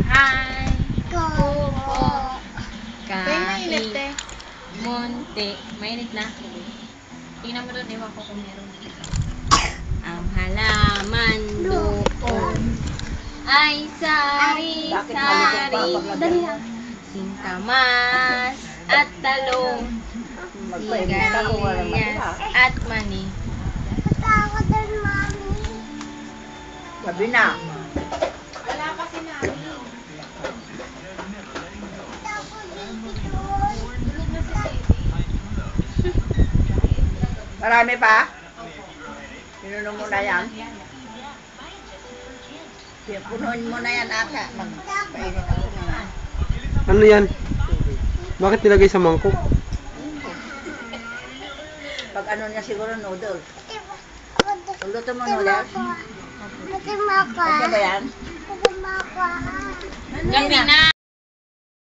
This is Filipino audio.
Hi! Kuko! Mainit Kahit munti. Mainit na. Tingnan mo doon, ewan ko kung meron. Ang halaman doon ay sari-sari. Singkamas at talong. Sigarilyas at mani. Sabi na. Wala kasi namin. Marami pa? Pinuno mo na yan? Punuin mo na yan ata. Magpainit ako na. Ano yan? Bakit nilagay sa mangkok? Pag ano niya siguro noodles. Luto mo noodles? Ano ba yan? Gabi na.